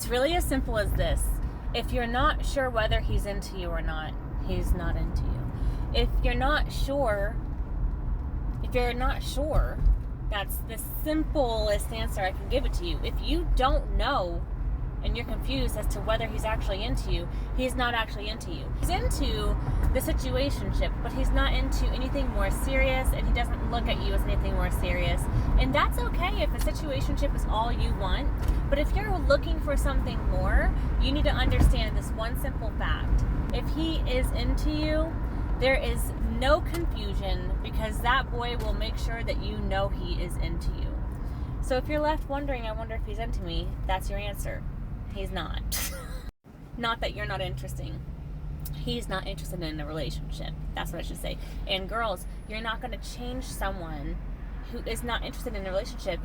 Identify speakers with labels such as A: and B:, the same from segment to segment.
A: It's really as simple as this. If you're not sure whether he's into you or not, he's not into you. If you're not sure, that's the simplest answer I can give it to you. If you don't know and you're confused as to whether he's actually into you, he's not actually into you. He's into the situationship, but he's not into anything more serious, and he doesn't look at you as anything more serious. And that's okay if a situationship is all you want, but if you're looking for something more, you need to understand this one simple fact. If he is into you, there is no confusion, because that boy will make sure that you know he is into you. So if you're left wondering, I wonder if he's into me, that's your answer. He's not. Not that you're not interesting. He's not interested in a relationship. That's what I should say. And girls, you're not going to change someone who is not interested in a relationship.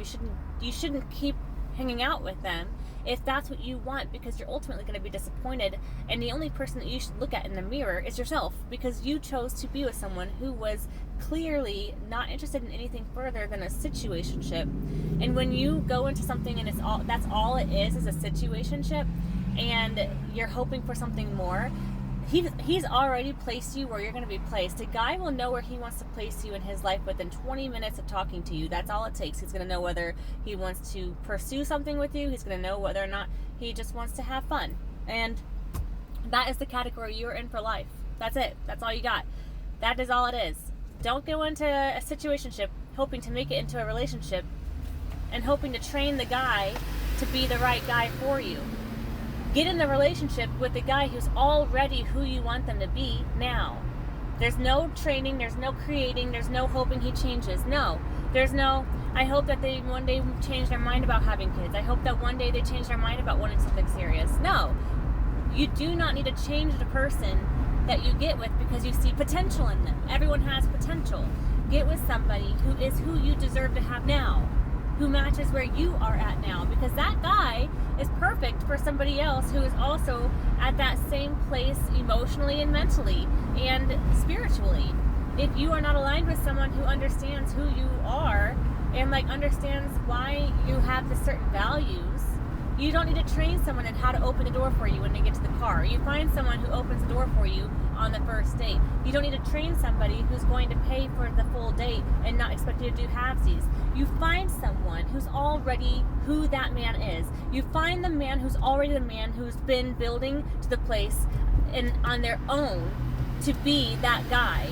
A: You shouldn't keep hanging out with them if that's what you want, because you're ultimately going to be disappointed, and the only person that you should look at in the mirror is yourself, because you chose to be with someone who was clearly not interested in anything further than a situationship. And when you go into something and that's all it is a situationship, and you're hoping for something more, he's already placed you where you're going to be placed. A guy will know where he wants to place you in his life within 20 minutes of talking to you. That's all it takes. He's going to know whether he wants to pursue something with you. He's going to know whether or not he just wants to have fun. And that is the category you're in for life. That's it. That's all you got. That is all it is. Don't go into a situationship hoping to make it into a relationship and hoping to train the guy to be the right guy for you. Get in a relationship with the guy who's already who you want them to be now. There's no training, there's no creating, there's no hoping he changes. No. There's no, I hope that they one day change their mind about having kids. I hope that one day they change their mind about wanting something serious. No. You do not need to change the person that you get with because you see potential in them. Everyone has potential. Get with somebody who is who you deserve to have now, who matches where you are at now, because that guy is perfect for somebody else who is also at that same place emotionally and mentally and spiritually. If you are not aligned with someone who understands who you are and understands why you have the certain values, you don't need to train someone in how to open the door for you when they get to the car. You find someone who opens the door for you on the first date. You don't need to train somebody who's going to pay for the full date and not expect you to do halvesies. You find someone who's already who that man is. You find the man who's already the man who's been building to the place and on their own to be that guy.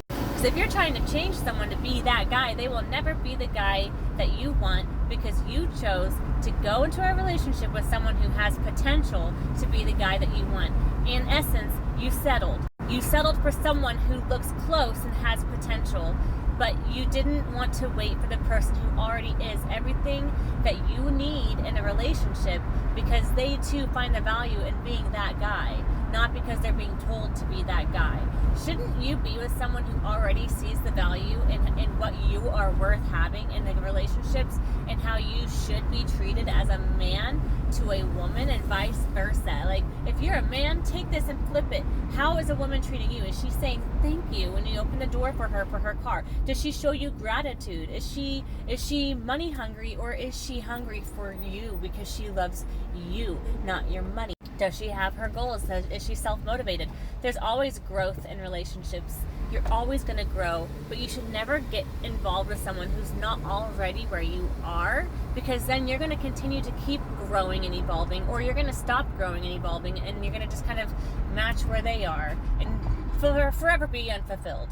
A: Because if you're trying to change someone to be that guy, they will never be the guy that you want, because you chose to go into a relationship with someone who has potential to be the guy that you want. In essence, you settled. You settled for someone who looks close and has potential, but you didn't want to wait for the person who already is everything that you need in a relationship, because they too find the value in being that guy, not because they're being told to be that guy. Shouldn't you be with someone who already sees the value in what you are worth having in the relationships, and how you should be treated as a man to a woman and vice versa? If you're a man, take this and flip it. How is a woman treating you? Is she saying thank you when you open the door for her car? Does she show you gratitude? Is she money hungry, or is she hungry for you because she loves you, not your money? Does she have her goals? Is she self-motivated? There's always growth in relationships. You're always going to grow, but you should never get involved with someone who's not already where you are, because then you're going to continue to keep growing and evolving, or you're going to stop growing and evolving, and you're going to just kind of match where they are and forever be unfulfilled,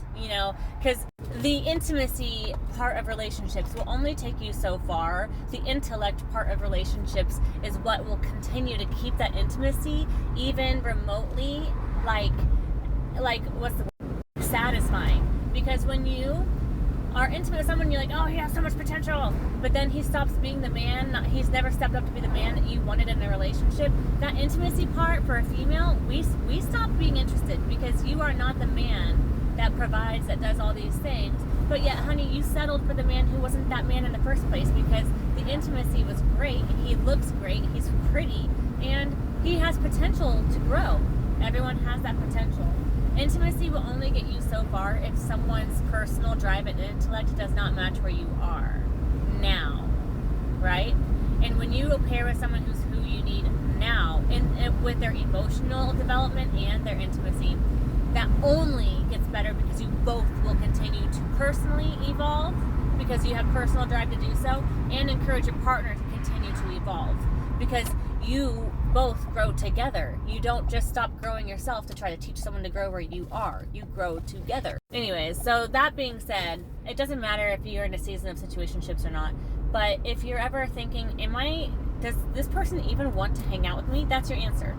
A: because the intimacy part of relationships will only take you so far. The intellect part of relationships is what will continue to keep that intimacy, even remotely, what's the word? Satisfying. Because when you are intimate with someone, you're like, oh, he has so much potential, but then he stops being the man. He's never stepped up to be the man that you wanted in a relationship. That intimacy part for a female, we stop being interested, because you are not the man that provides, that does all these things. But yet, honey, you settled for the man who wasn't that man in the first place, because the intimacy was great, he looks great, he's pretty, and he has potential to grow. Everyone has that potential. Intimacy will only get you so far if someone's personal drive and intellect does not match where you are now, right? And when you pair with someone who's who you need now, with their emotional development and their intimacy. That only gets better because you both will continue to personally evolve, because you have personal drive to do so, and encourage your partner to continue to evolve, because you both grow together. You don't just stop growing yourself to try to teach someone to grow where you are. You grow together. Anyways, so that being said, it doesn't matter if you're in a season of situationships or not, but if you're ever thinking, does this person even want to hang out with me? That's your answer.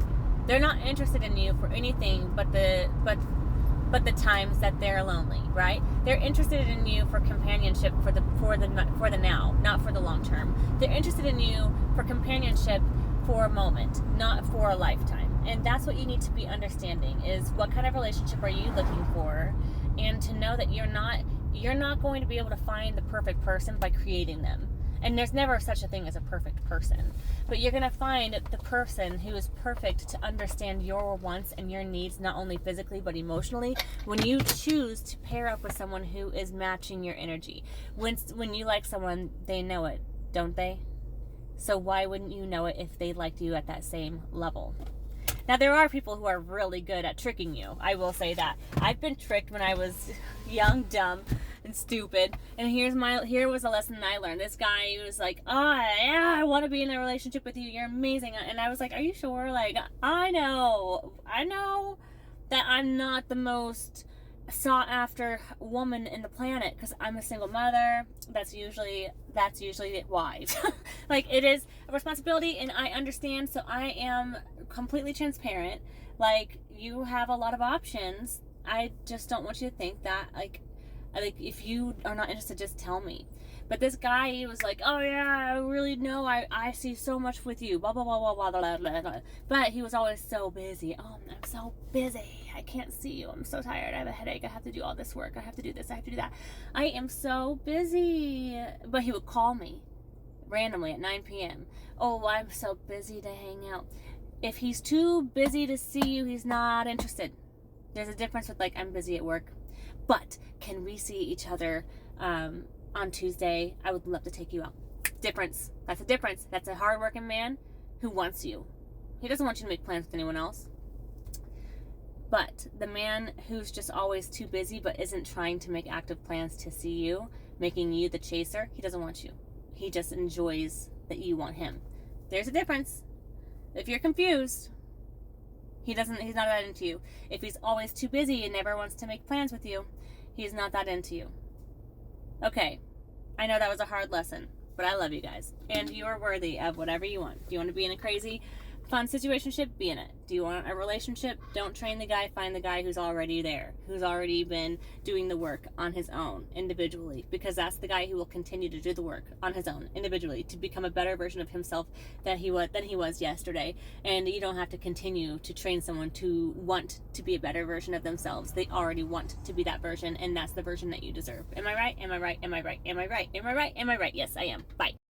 A: They're not interested in you for anything but the times that they're lonely, right? They're interested in you for companionship for the now, not for the long term. They're interested in you for companionship for a moment, not for a lifetime. And that's what you need to be understanding, is what kind of relationship are you looking for, and to know that you're not going to be able to find the perfect person by creating them. And there's never such a thing as a perfect person. But you're going to find the person who is perfect to understand your wants and your needs, not only physically but emotionally, when you choose to pair up with someone who is matching your energy. When you like someone, they know it, don't they? So why wouldn't you know it if they liked you at that same level? Now, there are people who are really good at tricking you. I will say that. I've been tricked when I was young, dumb, and stupid. And here was a lesson I learned. This guy was like, "Oh, yeah, I want to be in a relationship with you. You're amazing." And I was like, "Are you sure?" Like, I know that I'm not the most sought after woman in the planet because I'm a single mother. That's usually why. Like, it is a responsibility, and I understand, so I am completely transparent. Like, you have a lot of options. I just don't want you to think that, like if you are not interested, just tell me. But this guy, he was like, "Oh yeah, I really know, I see so much with you, blah blah blah blah blah blah blah blah." But he was always so busy. "Oh, I'm so busy, I can't see you, I'm so tired, I have a headache, I have to do all this work, I have to do this, I have to do that, I am so busy." But he would call me randomly at 9 p.m. "Oh, I'm so busy to hang out." If he's too busy to see you, he's not interested. There's a difference with, like, "I'm busy at work, but can we see each other on Tuesday? I would love to take you out." Difference. That's a difference. That's a hardworking man who wants you. He doesn't want you to make plans with anyone else. But the man who's just always too busy but isn't trying to make active plans to see you, making you the chaser, he doesn't want you. He just enjoys that you want him. There's a difference. If you're confused, he's not that into you. If he's always too busy and never wants to make plans with you, he's not that into you. Okay, I know that was a hard lesson, but I love you guys, and you are worthy of whatever you want. Do you want to be in a crazy, fun situationship? Be in it. Do you want a relationship? Don't train the guy. Find the guy who's already there, who's already been doing the work on his own, individually, because that's the guy who will continue to do the work on his own, individually, to become a better version of himself than he was yesterday. And you don't have to continue to train someone to want to be a better version of themselves. They already want to be that version, and that's the version that you deserve. Am I right? Am I right? Am I right? Am I right? Am I right? Am I right? Yes, I am. Bye.